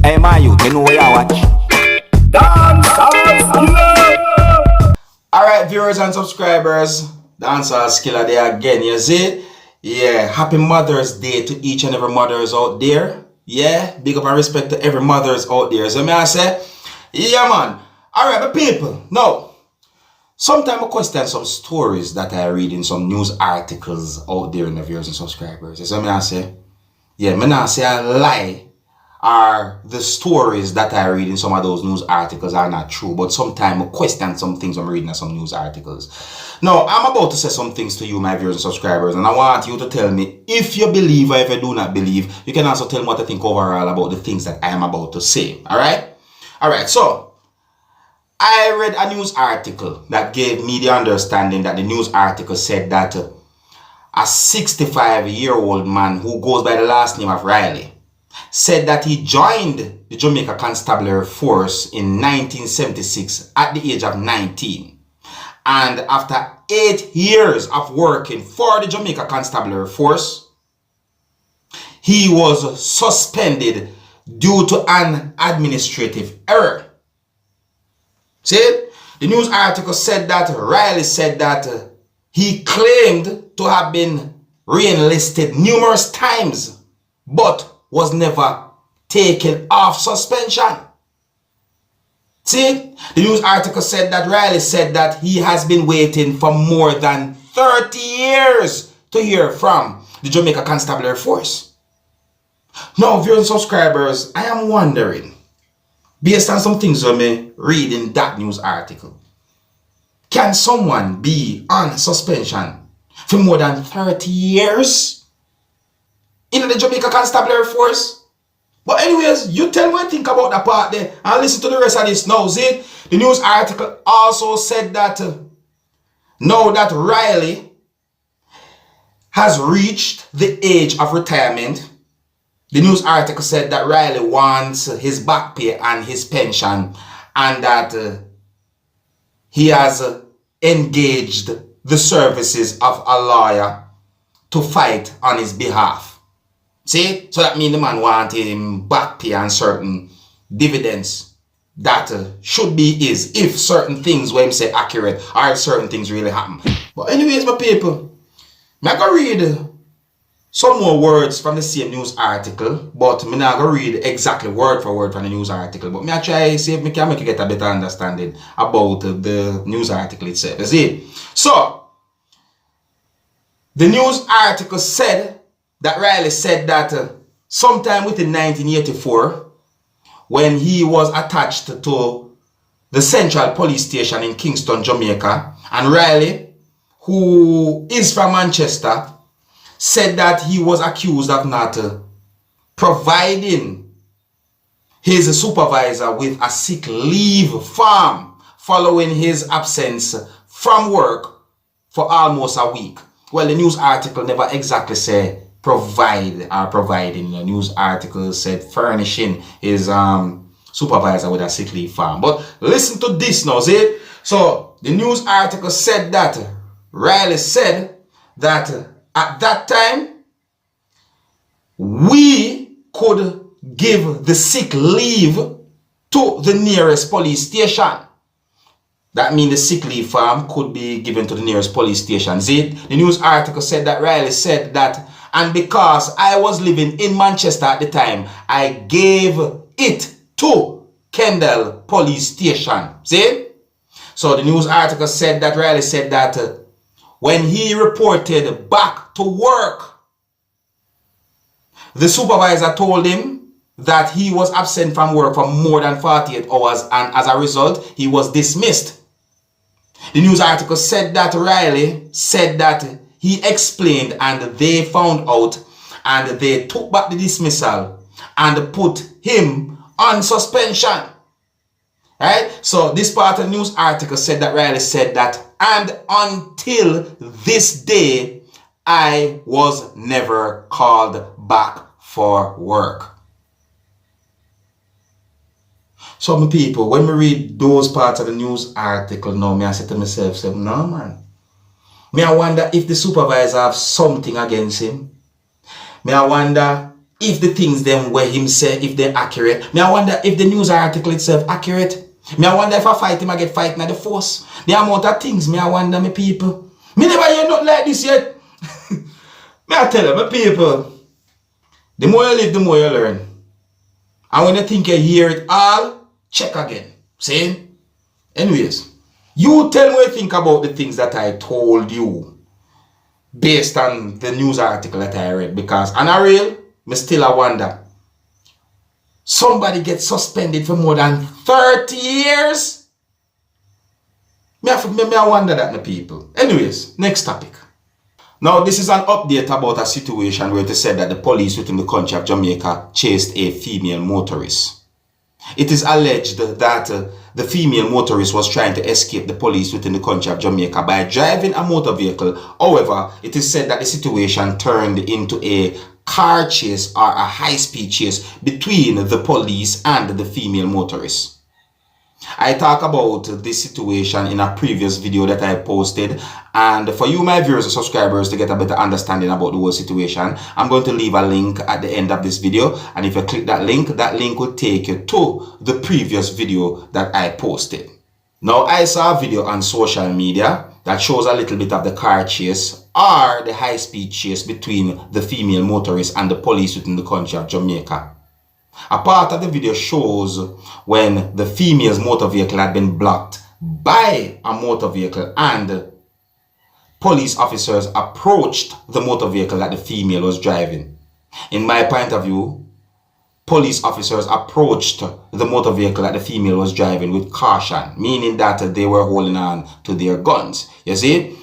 Hey man, you know where you watch? Dancehall skilla. Alright, viewers and subscribers, Dancehall skilla there again, you see? Yeah, happy Mother's Day to each and every mothers out there. Yeah, big up and respect to every mothers out there. So may I say, yeah man. Alright, but people, now, sometimes I question some stories that I read in some news articles out there in the viewers and subscribers. So may I say, yeah, me not say a lie or the stories that I read in some of those news articles are not true, but sometimes I question some things I'm reading in some news articles. Now, I'm about to say some things to you, my viewers and subscribers, and I want you to tell me if you believe or if you do not believe. You can also tell me what you think overall about the things that I am about to say. Alright? Alright, so I read a news article that gave me the understanding that the news article said that a 65-year-old man who goes by the last name of Riley said that he joined the Jamaica Constabulary Force in 1976 at the age of 19. And after 8 years of working for the Jamaica Constabulary Force, he was suspended due to an administrative error. See, the news article said that Riley said that he claimed to have been re-enlisted numerous times, but was never taken off suspension. See, the news article said that Riley said that he has been waiting for more than 30 years to hear from the Jamaica Constabulary Force. Now, viewers and subscribers, I am wondering, based on some things I may read in that news article, can someone be on suspension for more than 30 years in the Jamaica Constabulary Force? But anyways, you tell me what you think about that part there and listen to the rest of this now. See, the news article also said that now that Riley has reached the age of retirement, the news article said that Riley wants his back pay and his pension, and that he has engaged the services of a lawyer to fight on his behalf. See? So that means the man wants him back pay and certain dividends that should be his if certain things when him say accurate or if certain things really happen. But anyways, my people, I'm going to read some more words from the same news article, but I'm not going to read exactly word for word from the news article, but I try to see if I can make you get a better understanding about the news article itself. You see? So, the news article said that Riley said that sometime within 1984, when he was attached to the Central Police Station in Kingston, Jamaica, and Riley, who is from Manchester, said that he was accused of not providing his supervisor with a sick leave form following his absence from work for almost a week. Well, the news article never exactly said provide or providing. The news article said furnishing his supervisor with a sick leave form. But listen to this now, see? So the news article said that Riley said that at that time we could give the sick leave to the nearest police station. That means the sick leave form could be given to the nearest police station. See? The news article said that Riley said that, and because I was living in Manchester at the time, I gave it to Kendal Police Station. See? So the news article said that Riley said that when he reported back to work, the supervisor told him that he was absent from work for more than 48 hours, and as a result, he was dismissed. The news article said that Riley said that he explained and they found out and they took back the dismissal and put him on suspension. Right? So this part of the news article said that Riley said that, and until this day, I was never called back for work. So my people, when we read those parts of the news article now, I say to myself, no man. I wonder if the supervisor have something against him. I wonder if the things them where him say, if they're accurate. Me I wonder if the news article itself accurate. Me I wonder if I fight him, I get fighting at the force. The amount of things, me I wonder, me people. Me never hear nothing like this yet. Me I tell you, my people, the more you live, the more you learn. And when you think you hear it all, check again. See? Anyways, you tell me what you think about the things that I told you based on the news article that I read. Because, on a real, me still I wonder. Somebody gets suspended for more than 30 years? Me I wonder that, my people. Anyways, next topic. Now, this is an update about a situation where it is said that the police within the country of Jamaica chased a female motorist. It is alleged that the female motorist was trying to escape the police within the country of Jamaica by driving a motor vehicle. However, it is said that the situation turned into a car chase or a high-speed chase between the police and the female motorist. I talk about this situation in a previous video that I posted, and for you my viewers and subscribers to get a better understanding about the whole situation, I'm going to leave a link at the end of this video, and if you click that link will take you to the previous video that I posted. Now, I saw a video on social media that shows a little bit of the car chase or the high-speed chase between the female motorist and the police within the country of Jamaica. A part of the video shows when the female's motor vehicle had been blocked by a motor vehicle and police officers approached the motor vehicle that the female was driving. In my point of view, police officers approached the motor vehicle that the female was driving with caution, meaning that they were holding on to their guns. You see?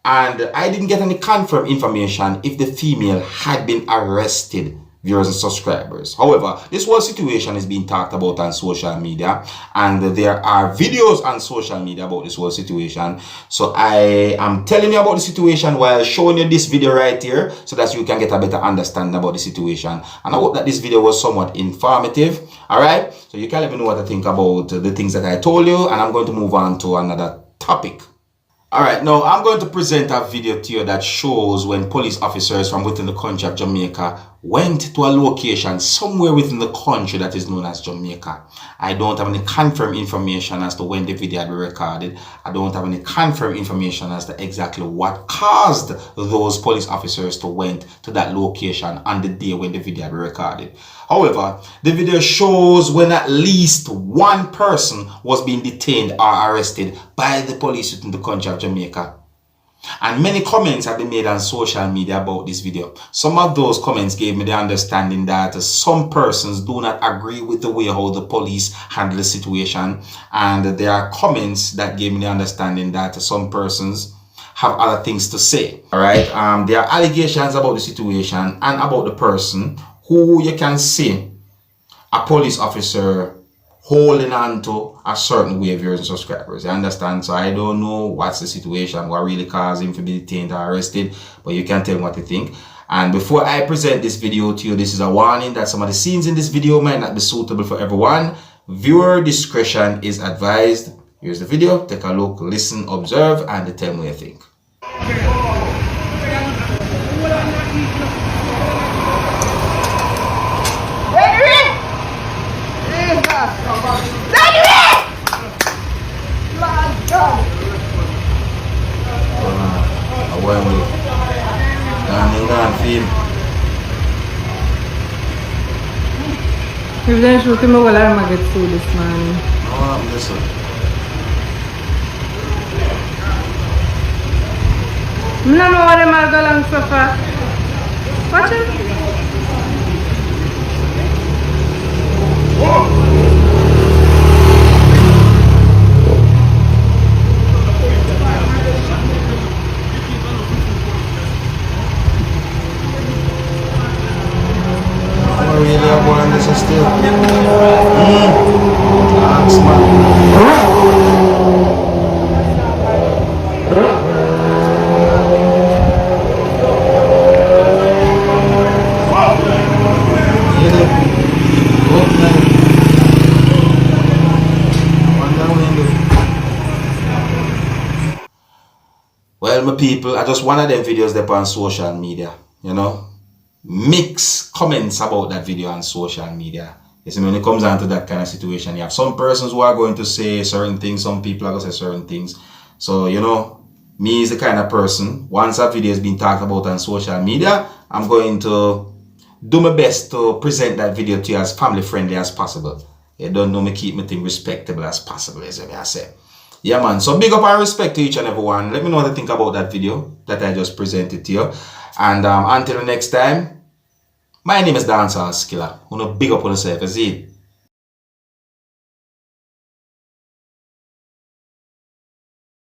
And I didn't get any confirmed information if the female had been arrested, viewers and subscribers. However, this whole situation is being talked about on social media, and there are videos on social media about this whole situation. So I am telling you about the situation while showing you this video right here so that you can get a better understanding about the situation. And I hope that this video was somewhat informative. Alright, so you can let me know what I think about the things that I told you, and I'm going to move on to another topic. Alright, now I'm going to present a video to you that shows when police officers from within the country of Jamaica went to a location somewhere within the country that is known as Jamaica. I don't have any confirmed information as to when the video had been recorded. I don't have any confirmed information as to exactly what caused those police officers to went to that location on the day when the video had been recorded. However, the video shows when at least one person was being detained or arrested by the police within the country of Jamaica. And many comments have been made on social media about this video. Some of those comments gave me the understanding that some persons do not agree with the way how the police handle the situation. And there are comments that gave me the understanding that some persons have other things to say. Alright, there are allegations about the situation and about the person who you can see a police officer holding on to a certain way, viewers and subscribers. You understand? So I don't know what's the situation, what really caused him to be detained or arrested, but you can tell me what you think. And before I present this video to you, this is a warning that some of the scenes in this video might not be suitable for everyone. Viewer discretion is advised. Here's the video. Take a look, listen, observe, and tell me what you think. Evidente que meu olhar é uma gatilha, mano. Oh, listen. Não olha mais lá no sofá. Watch it. Really, I want this still. Thanks, man. Well, my people, I just one of them videos there on social media, you know. mixed comments about that video on social media. You see, when it comes down to that kind of situation, you have some persons who are going to say certain things, some people are going to say certain things. So, you know, me is the kind of person, once a video has been talked about on social media, I'm going to do my best to present that video to you as family friendly as possible. You don't know me, keep my thing respectable as possible, as I say. Yeah, man. So big up and respect to each and every one. Let me know what you think about that video that I just presented to you. And until the next time, my name is Dancehall Skilla. Big up on yourself, you see it?